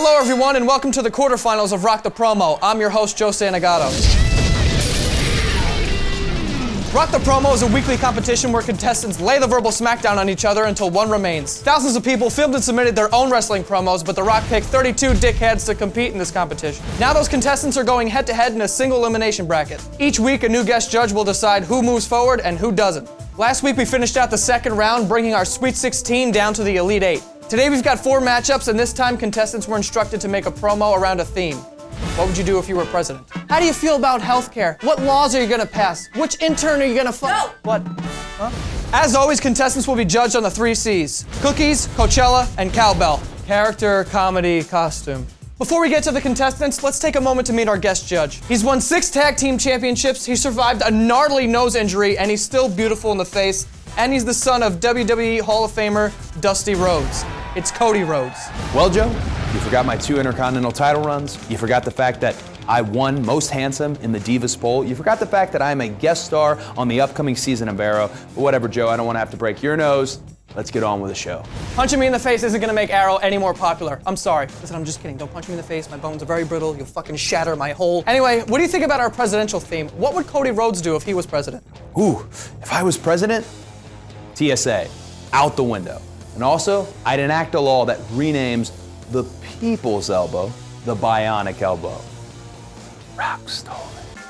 Hello everyone and welcome to the quarterfinals of Rock the Promo. I'm your host, Joe Santagato. Rock the Promo is a weekly competition where contestants lay the verbal smackdown on each other until one remains. Thousands of people filmed and submitted their own wrestling promos, but The Rock picked 32 dickheads to compete in this competition. Now those contestants are going head-to-head in a single elimination bracket. Each week, a new guest judge will decide who moves forward and who doesn't. Last week, we finished out the second round, bringing our Sweet 16 down to the Elite 8. Today, we've got 4 matchups, and this time, contestants were instructed to make a promo around a theme. What would you do if you were president? How do you feel about healthcare? What laws are you gonna pass? Which intern are you gonna No! What? Huh? As always, contestants will be judged on the 3 C's. Cookies, Coachella, and cowbell. Character, comedy, costume. Before we get to the contestants, let's take a moment to meet our guest judge. He's won 6 tag team championships, he survived a gnarly nose injury, and he's still beautiful in the face. And he's the son of WWE Hall of Famer Dusty Rhodes. It's Cody Rhodes. Well, Joe, you forgot my 2 Intercontinental title runs. You forgot the fact that I won Most Handsome in the Divas poll. You forgot the fact that I'm a guest star on the upcoming season of Arrow. But whatever, Joe, I don't want to have to break your nose. Let's get on with the show. Punching me in the face isn't gonna make Arrow any more popular. I'm sorry. Listen, I'm just kidding. Don't punch me in the face. My bones are very brittle. You'll fucking shatter my whole. Anyway, what do you think about our presidential theme? What would Cody Rhodes do if he was president? Ooh, if I was president, TSA, out the window. And also, I'd enact a law that renames the people's elbow the bionic elbow. Rock stole it.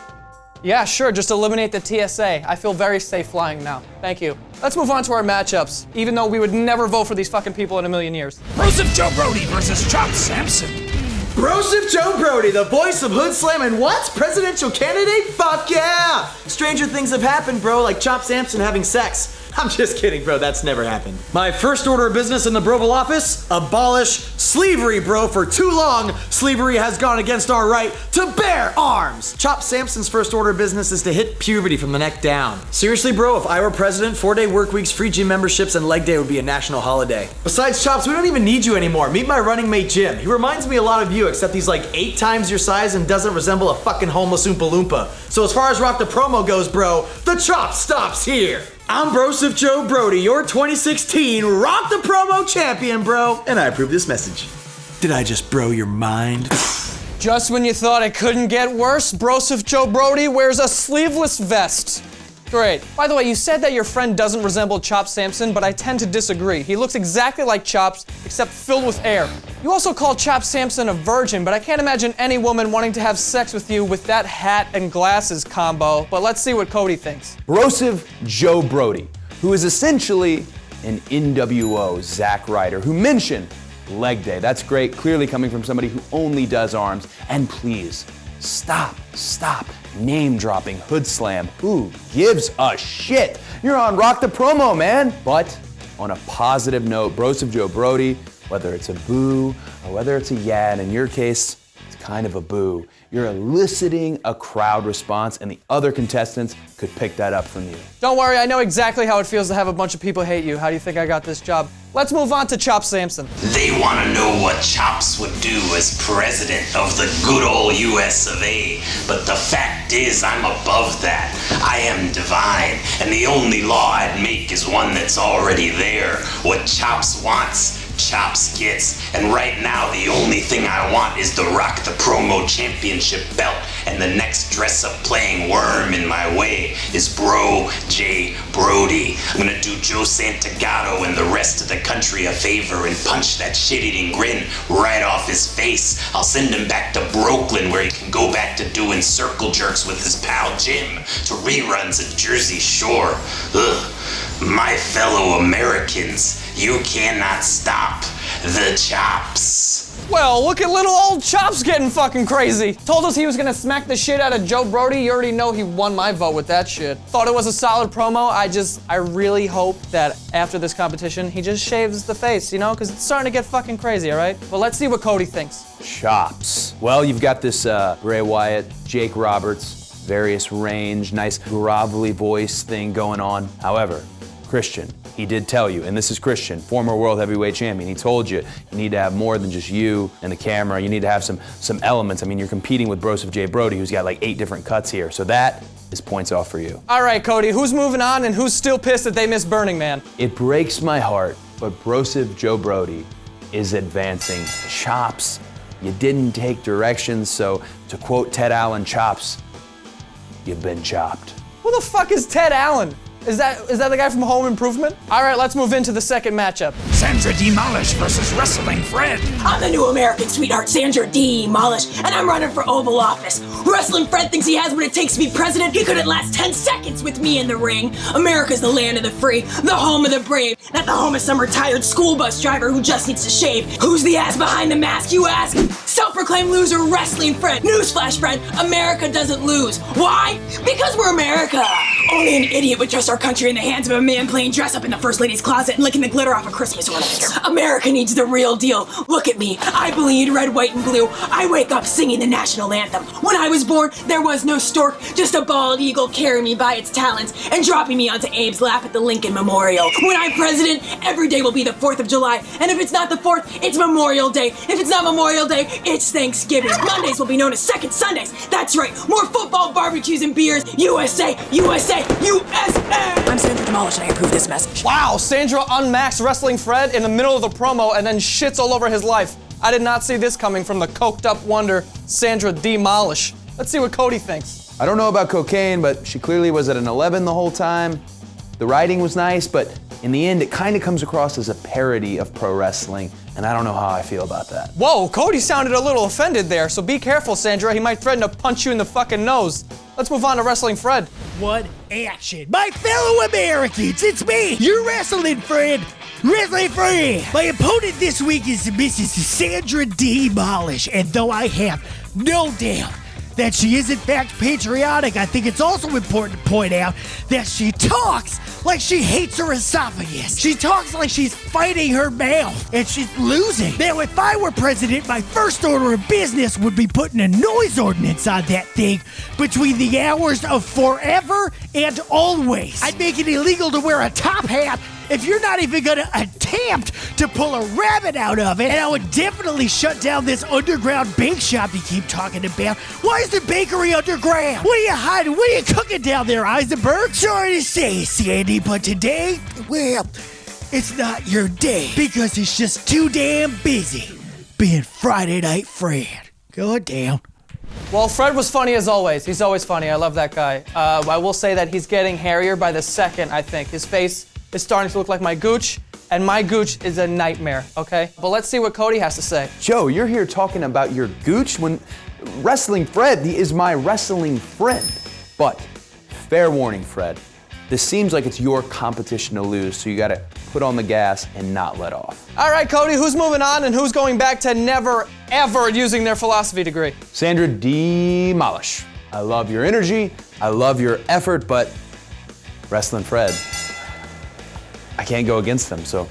Yeah, sure, just eliminate the TSA. I feel very safe flying now. Thank you. Let's move on to our matchups, even though we would never vote for these fucking people in a million years. Broseph Joe Brody versus Chop Sampson. Broseph Joe Brody, the voice of Hood Slam and what? Presidential candidate? Fuck yeah! Stranger things have happened, bro, like Chop Sampson having sex. I'm just kidding, bro, that's never happened. My first order of business in the Broval office, abolish slavery, bro. For too long, slavery has gone against our right to bear arms. Chop Sampson's first order of business is to hit puberty from the neck down. Seriously, bro, if I were president, 4-day work weeks, free gym memberships, and leg day would be a national holiday. Besides, Chops, we don't even need you anymore. Meet my running mate, Jim. He reminds me a lot of you, except he's like 8 times your size and doesn't resemble a fucking homeless Oompa Loompa. So as far as Rock the Promo goes, bro, the chop stops here. I'm Broseph Joe Brody, your 2016 Rock the Promo champion, bro. And I approve this message. Did I just bro your mind? Just when you thought it couldn't get worse, Broseph Joe Brody wears a sleeveless vest. Great. By the way, you said that your friend doesn't resemble Chop Sampson, but I tend to disagree. He looks exactly like Chops, except filled with air. You also call Chop Sampson a virgin, but I can't imagine any woman wanting to have sex with you with that hat and glasses combo. But let's see what Cody thinks. Broseph Joe Brody, who is essentially an NWO Zack Ryder, who mentioned leg day. That's great, clearly coming from somebody who only does arms. And please, stop name dropping Hood Slam. Who gives a shit? You're on Rock the Promo, man. But on a positive note, Broseph Joe Brody, whether it's a boo or whether it's a yeah, and in your case, it's kind of a boo, you're eliciting a crowd response and the other contestants could pick that up from you. Don't worry, I know exactly how it feels to have a bunch of people hate you. How do you think I got this job? Let's move on to Chop Sampson. They want to know what Chops would do as president of the good old US of A. But the fact is, I'm above that. I am divine, and the only law I'd make is one that's already there. What Chops wants, Chops gets. And right now, the only thing I want is the Rock the Promo Championship belt. And the next dress-up playing worm in my way is Bro J. Brody. I'm gonna do Joe Santagato and the rest of the country a favor and punch that shit-eating grin right off his face. I'll send him back to Brooklyn where he can go back to doing circle jerks with his pal Jim, to reruns at Jersey Shore. Ugh. My fellow Americans, you cannot stop the Chops. Well, look at little old Chops getting fucking crazy. Told us he was gonna smack the shit out of Joe Brody. You already know he won my vote with that shit. Thought it was a solid promo. I really hope that after this competition, he just shaves the face, you know? Because it's starting to get fucking crazy, all right? Well, let's see what Cody thinks. Chops. Well, you've got this Bray Wyatt, Jake Roberts, various range, nice grovelly voice thing going on. However, Christian, he did tell you, and this is Christian, former world heavyweight champion, he told you you need to have more than just you and the camera, you need to have some elements. I mean, you're competing with Broseph J. Brody, who's got like 8 different cuts here, so that is points off for you. All right, Cody, who's moving on and who's still pissed that they missed Burning Man? It breaks my heart, but Broseph Joe Brody is advancing. Chops you didn't take directions, so to quote Ted Allen Chops, you've been chopped. Who the fuck is Ted Allen? Is that the guy from Home Improvement? All right, let's move into the second matchup. Sandra Deemolish versus Wrestling Fred. I'm the new American sweetheart, Sandra Deemolish, and I'm running for Oval Office. Wrestling Fred thinks he has what it takes to be president. He couldn't last 10 seconds with me in the ring. America's the land of the free, the home of the brave, not the home of some retired school bus driver who just needs to shave. Who's the ass behind the mask, you ask? Self-proclaimed loser, Wrestling Fred. Newsflash, Fred, America doesn't lose. Why? Because we're America. Only an idiot would trust our country in the hands of a man playing dress up in the First Lady's closet and licking the glitter off a Christmas ornament. America needs the real deal. Look at me. I bleed red, white, and blue. I wake up singing the national anthem. When I was born, there was no stork, just a bald eagle carrying me by its talons and dropping me onto Abe's lap at the Lincoln Memorial. When I'm president, every day will be the 4th of July. And if it's not the 4th, it's Memorial Day. If it's not Memorial Day, it's Thanksgiving. Mondays will be known as Second Sundays. That's right. More football, barbecues, and beers. USA, USA, USA! I'm Sandra Deemolish and I approve this message. Wow, Sandra unmaxed Wrestling Fred in the middle of the promo and then shits all over his life. I did not see this coming from the coked up wonder, Sandra Deemolish. Let's see what Cody thinks. I don't know about cocaine, but she clearly was at an 11 the whole time. The writing was nice, but in the end, it kind of comes across as a parody of pro wrestling, and I don't know how I feel about that. Whoa, Cody sounded a little offended there, so be careful, Sandra. He might threaten to punch you in the fucking nose. Let's move on to Wrestling Fred. One action. My fellow Americans, it's me, your wrestling friend, Wrestling Fred. My opponent this week is Mrs. Sandra Deemolish, and though I have no doubt that she is in fact patriotic, I think it's also important to point out that she talks like she hates her esophagus. She talks like she's fighting her mouth, and she's losing. Now, if I were president, my first order of business would be putting a noise ordinance on that thing between the hours of forever and always. I'd make it illegal to wear a top hat if you're not even gonna attempt to pull a rabbit out of it, and I would definitely shut down this underground bake shop you keep talking about. Why is the bakery underground? What are you hiding? What are you cooking down there, Eisenberg? Sorry to say, Sandy, but today, well, it's not your day, because it's just too damn busy being Friday Night Fred. Go down. Well, Fred was funny as always. He's always funny. I love that guy. I will say that he's getting hairier by the second, I think. His face is starting to look like my gooch, and my gooch is a nightmare, okay? But let's see what Cody has to say. Joe, you're here talking about your gooch when Wrestling Fred is my wrestling friend. But fair warning, Fred, this seems like it's your competition to lose, so you gotta put on the gas and not let off. All right, Cody, who's moving on and who's going back to never, ever using their philosophy degree? Sandra Deemolish. I love your energy, I love your effort, but Wrestling Fred, I can't go against him, so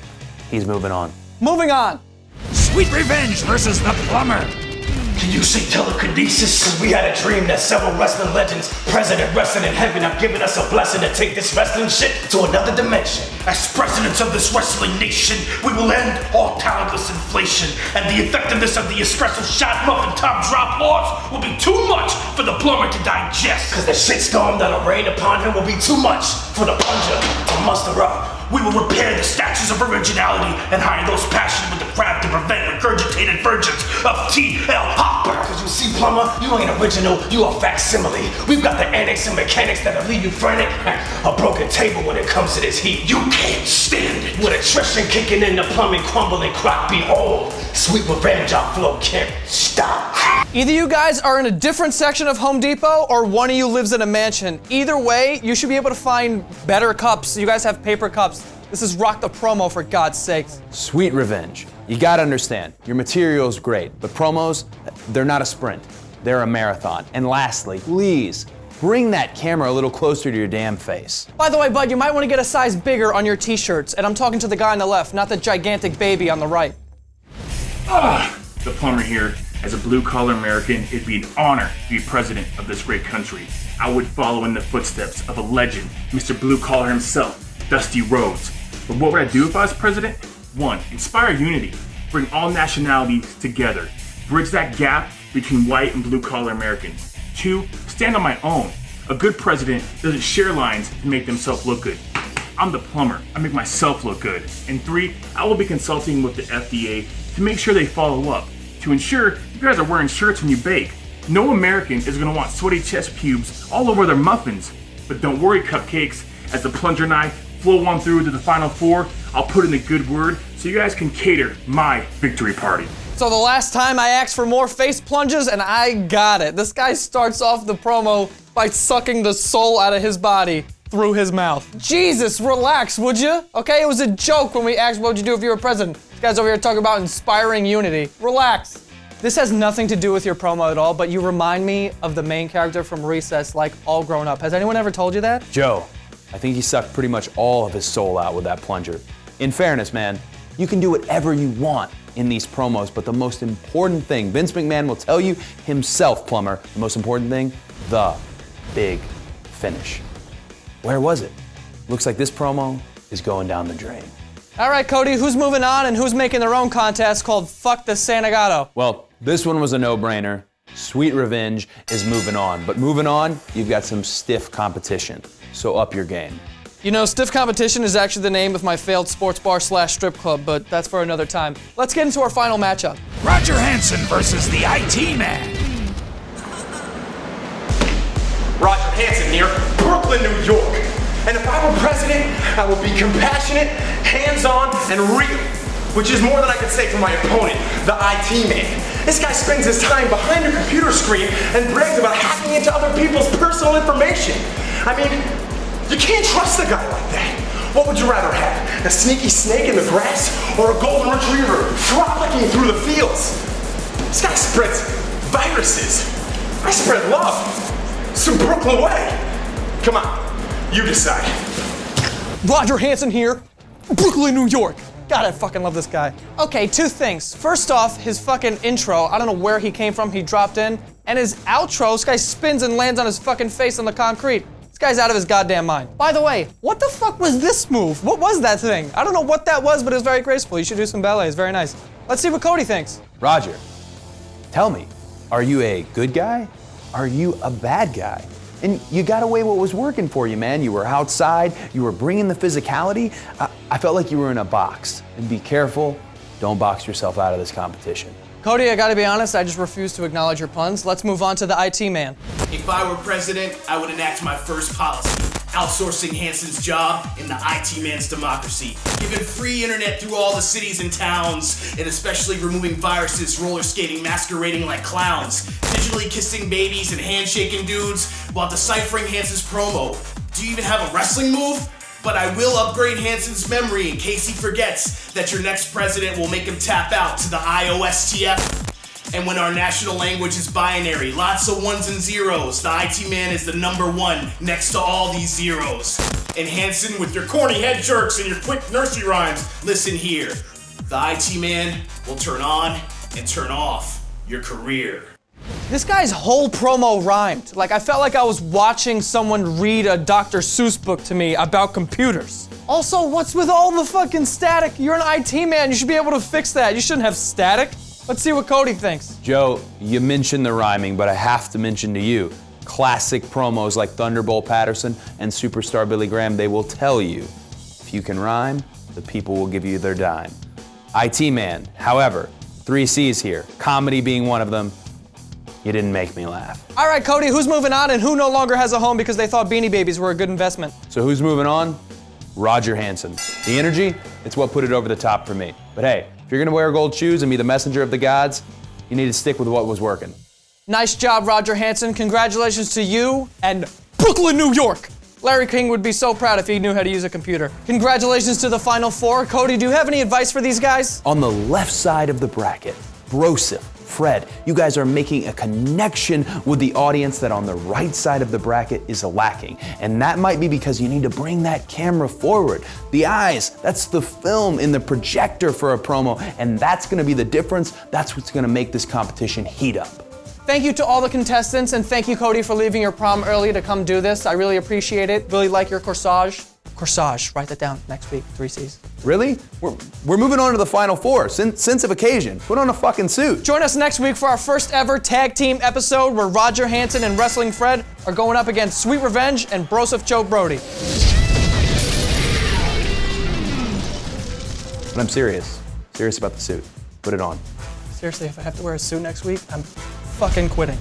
he's moving on. Moving on. Sweet Revenge versus the Plumber. Can you say telekinesis? Cause we had a dream that several wrestling legends, president wrestling in heaven, have given us a blessing to take this wrestling shit to another dimension. As presidents of this wrestling nation, we will end all talentless inflation, and the effectiveness of the espresso shot muffin top drop laws will be too much for the plumber to digest. Cause the shitstorm that'll rain upon him will be too much for the plunger to muster up. We will repair the statues of originality and hire those passionate with the craft to prevent regurgitated versions of T.L. Hopper. Cause you see, plumber, you ain't original, you a facsimile. We've got the annex and mechanics that'll leave you frantic. A broken table when it comes to this heat. You can't stand it. With attrition kicking in, the plumbing crumbling crock, behold. Sweet revenge, our flow can't stop. Either you guys are in a different section of Home Depot or one of you lives in a mansion. Either way, you should be able to find better cups. You guys have paper cups. This is Rock the Promo, for God's sakes. Sweet Revenge. You gotta understand, your material's great, but promos, they're not a sprint. They're a marathon. And lastly, please, bring that camera a little closer to your damn face. By the way, bud, you might want to get a size bigger on your t-shirts, and I'm talking to the guy on the left, not the gigantic baby on the right. The Plumber here. As a blue-collar American, it'd be an honor to be president of this great country. I would follow in the footsteps of a legend, Mr. Blue Collar himself, Dusty Rhodes. But what would I do if I was president? 1. Inspire unity. Bring all nationalities together. Bridge that gap between white and blue-collar Americans. 2. Stand on my own. A good president doesn't share lines to make themselves look good. I'm the plumber. I make myself look good. And 3. I will be consulting with the FDA to make sure they follow up. to ensure you guys are wearing shirts when you bake. No American is gonna want sweaty chest pubes all over their muffins. But don't worry, cupcakes, as the plunger and I flow on through to the final four, I'll put in a good word so you guys can cater my victory party. So the last time I asked for more face plunges and I got it. This guy starts off the promo by sucking the soul out of his body through his mouth. Jesus, relax, would you? Okay, it was a joke when we asked what would you do if you were president. This guy's over here talking about inspiring unity. Relax. This has nothing to do with your promo at all, but you remind me of the main character from Recess, like all grown up. Has anyone ever told you that? Joe, I think he sucked pretty much all of his soul out with that plunger. In fairness, man, you can do whatever you want in these promos, but the most important thing, Vince McMahon will tell you himself, Plumber, the most important thing, the big finish. Where was it? Looks like this promo is going down the drain. All right, Cody, who's moving on and who's making their own contest called Fuck the Santagato? Well, this one was a no-brainer. Sweet Revenge is moving on, but moving on, you've got some stiff competition, so up your game. You know, Stiff Competition is actually the name of my failed sports bar / strip club, but that's for another time. Let's get into our final matchup. Roger Hanson versus the IT Man. Roger Hanson here, Brooklyn, New York. And if I were president, I would be compassionate, hands-on, and real. Which is more than I could say for my opponent, the IT Man. This guy spends his time behind a computer screen and brags about hacking into other people's personal information. I mean, you can't trust a guy like that. What would you rather have? A sneaky snake in the grass or a golden retriever frolicking through the fields? This guy spreads viruses. I spread love. Some Brooklyn way. Come on, you decide. Roger Hanson here, Brooklyn, New York. God, I fucking love this guy. Okay, two things. First off, his fucking intro, I don't know where he came from, he dropped in. And his outro, this guy spins and lands on his fucking face on the concrete. This guy's out of his goddamn mind. By the way, what the fuck was this move? What was that thing? I don't know what that was, but it was very graceful. You should do some ballet, it's very nice. Let's see what Cody thinks. Roger, tell me, are you a good guy? Are you a bad guy? And you got away what was working for you, man. You were outside, you were bringing the physicality. I felt like you were in a box. And be careful, don't box yourself out of this competition. Cody, I gotta be honest, I just refuse to acknowledge your puns. Let's move on to the IT man. If I were president, I would enact my first policy, outsourcing Hanson's job in the IT man's democracy, giving free internet through all the cities and towns, and especially removing viruses roller skating masquerading like clowns, digitally kissing babies and handshaking dudes while deciphering Hanson's promo. Do you even have a wrestling move? But I will upgrade Hanson's memory in case he forgets that your next president will make him tap out to the IOSTF. And when our national language is binary, lots of ones and zeros, the IT man is the #1 next to all these zeros. And Hanson, with your corny head jerks and your quick nursery rhymes, listen here. The IT man will turn on and turn off your career. This guy's whole promo rhymed. Like, I felt like I was watching someone read a Dr. Seuss book to me about computers. Also, what's with all the fucking static? You're an IT man, you should be able to fix that. You shouldn't have static. Let's see what Cody thinks. Joe, you mentioned the rhyming, but I have to mention to you, classic promos like Thunderbolt Patterson and Superstar Billy Graham, they will tell you, if you can rhyme, the people will give you their dime. IT man, however, 3 C's here, comedy being one of them. You didn't make me laugh. All right, Cody, who's moving on and who no longer has a home because they thought Beanie Babies were a good investment? So who's moving on? Roger Hanson. The energy, it's what put it over the top for me. But hey, if you're gonna wear gold shoes and be the messenger of the gods, you need to stick with what was working. Nice job, Roger Hanson. Congratulations to you and Brooklyn, New York. Larry King would be so proud if he knew how to use a computer. Congratulations to the Final Four. Cody, do you have any advice for these guys? On the left side of the bracket, Broseph, Fred, you guys are making a connection with the audience that on the right side of the bracket is lacking. And that might be because you need to bring that camera forward. The eyes, that's the film in the projector for a promo, and that's gonna be the difference. That's what's gonna make this competition heat up. Thank you to all the contestants, and thank you, Cody, for leaving your prom early to come do this. I really appreciate it. Really like your corsage. Corsage, write that down next week, 3 C's. Really? We're moving on to the Final Four. Sense of occasion. Put on a fucking suit. Join us next week for our first ever tag team episode where Roger Hanson and Wrestling Fred are going up against Sweet Revenge and Broseph Brody. But I'm serious. Serious about the suit. Put it on. Seriously, if I have to wear a suit next week, I'm fucking quitting.